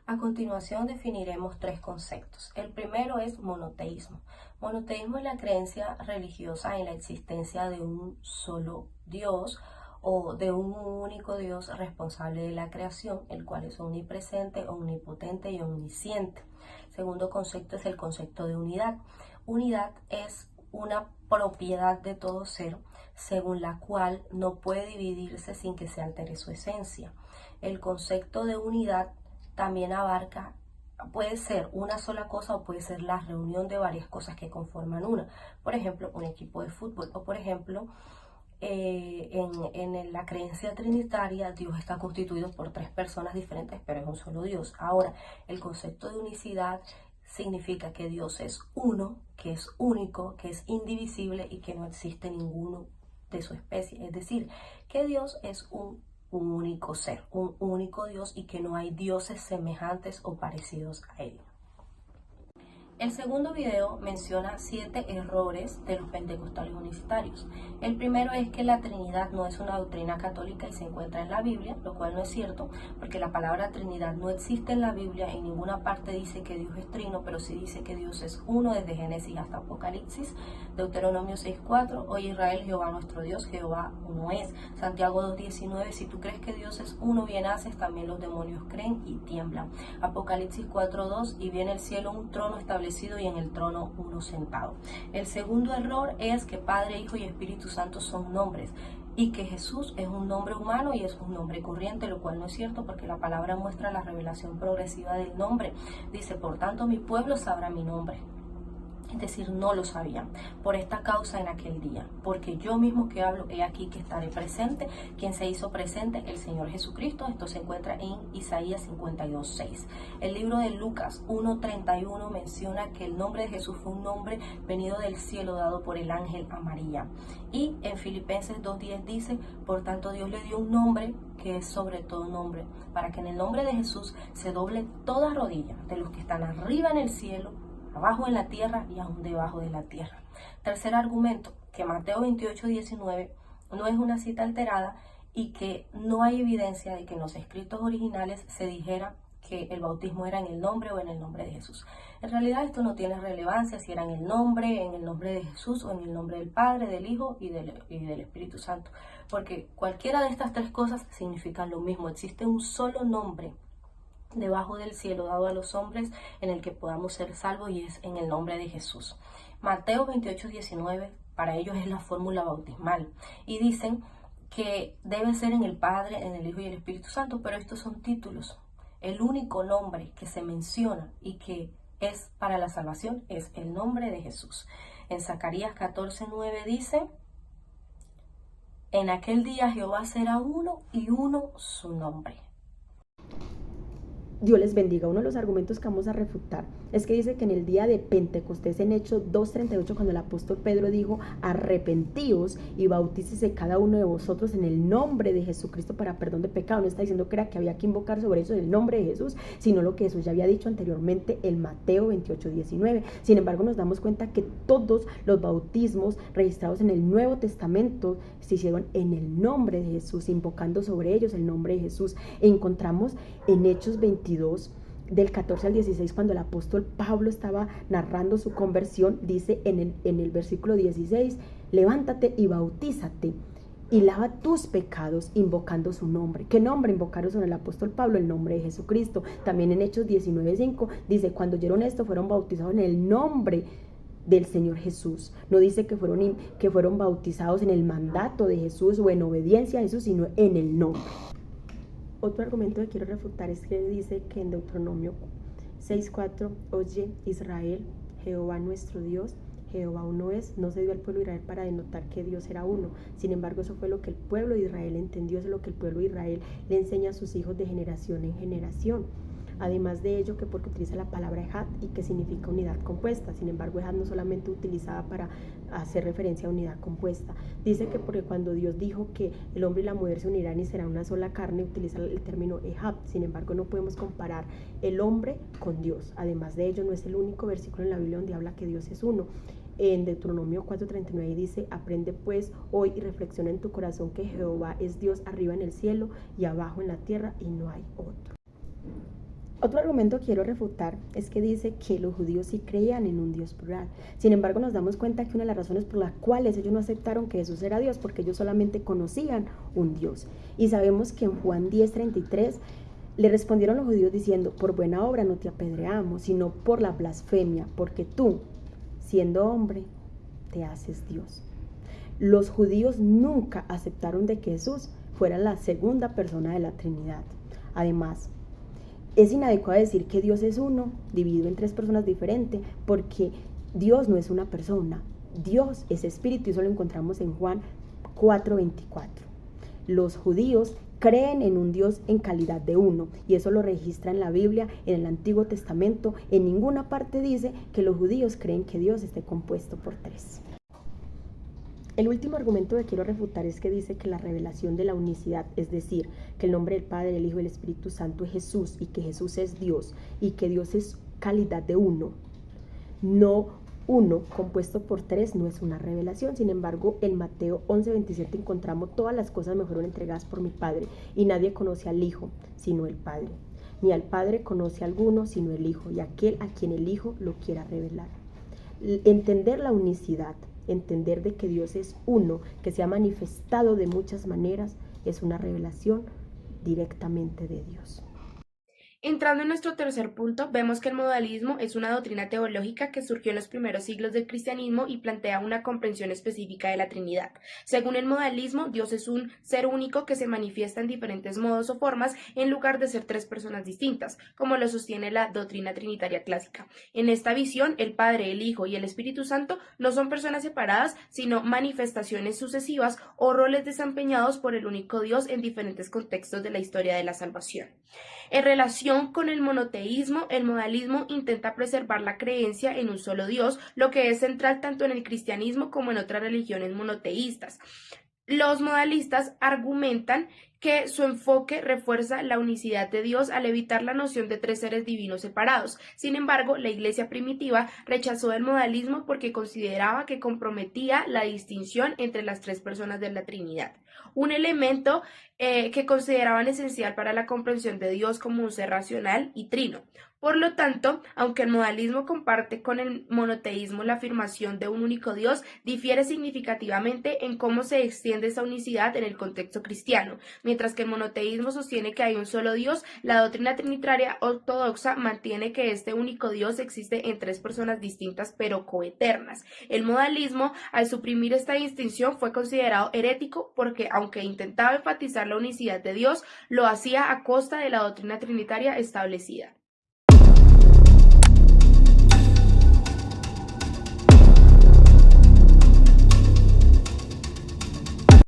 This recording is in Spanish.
A continuación definiremos tres conceptos. El primero es monoteísmo. Monoteísmo es la creencia religiosa en la existencia de un solo Dios o de un único Dios responsable de la creación, el cual es omnipresente, omnipotente y omnisciente. El segundo concepto es el concepto de unidad. Unidad es una propiedad de todo ser, según la cual no puede dividirse sin que se altere su esencia. El concepto de unidad también abarca, puede ser una sola cosa o puede ser la reunión de varias cosas que conforman una. Por ejemplo, un equipo de fútbol o por ejemplo, en la creencia trinitaria, Dios está constituido por tres personas diferentes, pero es un solo Dios. Ahora, el concepto de unicidad significa que Dios es uno, que es único, que es indivisible y que no existe ninguno de su especie. Es decir, que Dios es un único ser, un único Dios y que no hay dioses semejantes o parecidos a él. El segundo video menciona 7 errores de los pentecostales unicitarios. El primero es que la Trinidad no es una doctrina católica y se encuentra en la Biblia, lo cual no es cierto, porque la palabra Trinidad no existe en la Biblia. En ninguna parte dice que Dios es trino, pero sí dice que Dios es uno desde Génesis hasta Apocalipsis. Deuteronomio 6:4, oye Israel, Jehová nuestro Dios, Jehová uno es. Santiago 2:19, si tú crees que Dios es uno, bien haces, también los demonios creen y tiemblan. Apocalipsis 4:2, y viene el cielo un trono establecido y en el trono uno sentado. El segundo error es que Padre, Hijo y Espíritu Santo son nombres y que Jesús es un nombre humano y es un nombre corriente, lo cual no es cierto porque la palabra muestra la revelación progresiva del nombre. Dice, por tanto mi pueblo sabrá mi nombre. Es decir, no lo sabían. Por esta causa en aquel día, porque yo mismo que hablo, he aquí que estaré presente. Quien se hizo presente, el Señor Jesucristo. Esto se encuentra en Isaías 52:6. El libro de Lucas 1:31 menciona que el nombre de Jesús fue un nombre venido del cielo dado por el ángel a María. Y en Filipenses 2:10 dice, por tanto Dios le dio un nombre que es sobre todo nombre, para que en el nombre de Jesús se doble toda rodilla de los que están arriba en el cielo, abajo en la tierra y aún debajo de la tierra. Tercer argumento, que Mateo 28:19 no es una cita alterada y que no hay evidencia de que en los escritos originales se dijera que el bautismo era en el nombre o en el nombre de Jesús. En realidad esto no tiene relevancia si era en el nombre de Jesús o en el nombre del Padre, del Hijo y del Espíritu Santo, porque cualquiera de estas tres cosas significan lo mismo. Existe un solo nombre debajo del cielo dado a los hombres en el que podamos ser salvos y es en el nombre de Jesús. Mateo 28:19 para ellos es la fórmula bautismal y dicen que debe ser en el Padre, en el Hijo y el Espíritu Santo, pero estos son títulos. El único nombre que se menciona y que es para la salvación es el nombre de Jesús. En Zacarías 14:9 dice, en aquel día Jehová será uno y uno su nombre. Dios les bendiga. Uno de los argumentos que vamos a refutar es que dice que en el día de Pentecostés, en Hechos 2:38, cuando el apóstol Pedro dijo, arrepentíos y bautícese cada uno de vosotros en el nombre de Jesucristo para perdón de pecado. No está diciendo que era que había que invocar sobre eso el nombre de Jesús, sino lo que Jesús ya había dicho anteriormente en Mateo 28:19. Sin embargo, nos damos cuenta que todos los bautismos registrados en el Nuevo Testamento se hicieron en el nombre de Jesús, invocando sobre ellos el nombre de Jesús. Encontramos en Hechos 22, del 14 al 16, cuando el apóstol Pablo estaba narrando su conversión, dice en el versículo 16, levántate y bautízate y lava tus pecados invocando su nombre. ¿Qué nombre invocaron sobre el apóstol Pablo? El nombre de Jesucristo. También en Hechos 19:5 dice, cuando oyeron esto fueron bautizados en el nombre del Señor Jesús. No dice que fueron bautizados en el mandato de Jesús o en obediencia a Jesús, sino en el nombre. Otro argumento que quiero refutar es que dice que en Deuteronomio 6:4, oye Israel, Jehová nuestro Dios, Jehová uno es. No se dio al pueblo de Israel para denotar que Dios era uno. Sin embargo, eso fue lo que el pueblo de Israel entendió, eso es lo que el pueblo de Israel le enseña a sus hijos de generación en generación. Además de ello, que porque utiliza la palabra ejad y que significa unidad compuesta. Sin embargo, ejad no solamente utilizada para hacer referencia a unidad compuesta. Dice que porque cuando Dios dijo que el hombre y la mujer se unirán y serán una sola carne, utiliza el término ejad. Sin embargo, no podemos comparar el hombre con Dios. Además de ello, no es el único versículo en la Biblia donde habla que Dios es uno. En Deuteronomio 4:39 dice, aprende pues hoy y reflexiona en tu corazón que Jehová es Dios arriba en el cielo y abajo en la tierra y no hay otro. Otro argumento que quiero refutar es que dice que los judíos sí creían en un Dios plural. Sin embargo, nos damos cuenta que una de las razones por las cuales ellos no aceptaron que Jesús era Dios, porque ellos solamente conocían un Dios. Y sabemos que en Juan 10:33 le respondieron los judíos diciendo: por buena obra no te apedreamos, sino por la blasfemia, porque tú, siendo hombre, te haces Dios. Los judíos nunca aceptaron de que Jesús fuera la segunda persona de la Trinidad. Además, es inadecuado decir que Dios es uno, dividido en tres personas diferentes, porque Dios no es una persona. Dios es espíritu, y eso lo encontramos en Juan 4:24. Los judíos creen en un Dios en calidad de uno, y eso lo registra en la Biblia, en el Antiguo Testamento. En ninguna parte dice que los judíos creen que Dios esté compuesto por tres. El último argumento que quiero refutar es que dice que la revelación de la unicidad, es decir, que el nombre del Padre, el Hijo y el Espíritu Santo es Jesús, y que Jesús es Dios, y que Dios es calidad de uno, no uno compuesto por tres, no es una revelación. Sin embargo, en Mateo 11:27 encontramos: todas las cosas me fueron entregadas por mi Padre, y nadie conoce al Hijo sino el Padre, ni al Padre conoce a alguno sino el Hijo, y aquel a quien el Hijo lo quiera revelar. Entender la unicidad, entender de que Dios es uno, que se ha manifestado de muchas maneras, es una revelación directamente de Dios. Entrando en nuestro tercer punto, vemos que el modalismo es una doctrina teológica que surgió en los primeros siglos del cristianismo y plantea una comprensión específica de la Trinidad. Según el modalismo, Dios es un ser único que se manifiesta en diferentes modos o formas en lugar de ser tres personas distintas, como lo sostiene la doctrina trinitaria clásica. En esta visión, el Padre, el Hijo y el Espíritu Santo no son personas separadas, sino manifestaciones sucesivas o roles desempeñados por el único Dios en diferentes contextos de la historia de la salvación. En relación con el monoteísmo, el modalismo intenta preservar la creencia en un solo Dios, lo que es central tanto en el cristianismo como en otras religiones monoteístas. Los modalistas argumentan que su enfoque refuerza la unicidad de Dios al evitar la noción de tres seres divinos separados. Sin embargo, la Iglesia primitiva rechazó el modalismo porque consideraba que comprometía la distinción entre las tres personas de la Trinidad, un elemento que consideraban esencial para la comprensión de Dios como un ser racional y trino. Por lo tanto, aunque el modalismo comparte con el monoteísmo la afirmación de un único Dios, difiere significativamente en cómo se extiende esa unicidad en el contexto cristiano. Mientras que el monoteísmo sostiene que hay un solo Dios, la doctrina trinitaria ortodoxa mantiene que este único Dios existe en tres personas distintas pero coeternas. El modalismo, al suprimir esta distinción, fue considerado herético porque, aunque intentaba enfatizar la unicidad de Dios, lo hacía a costa de la doctrina trinitaria establecida.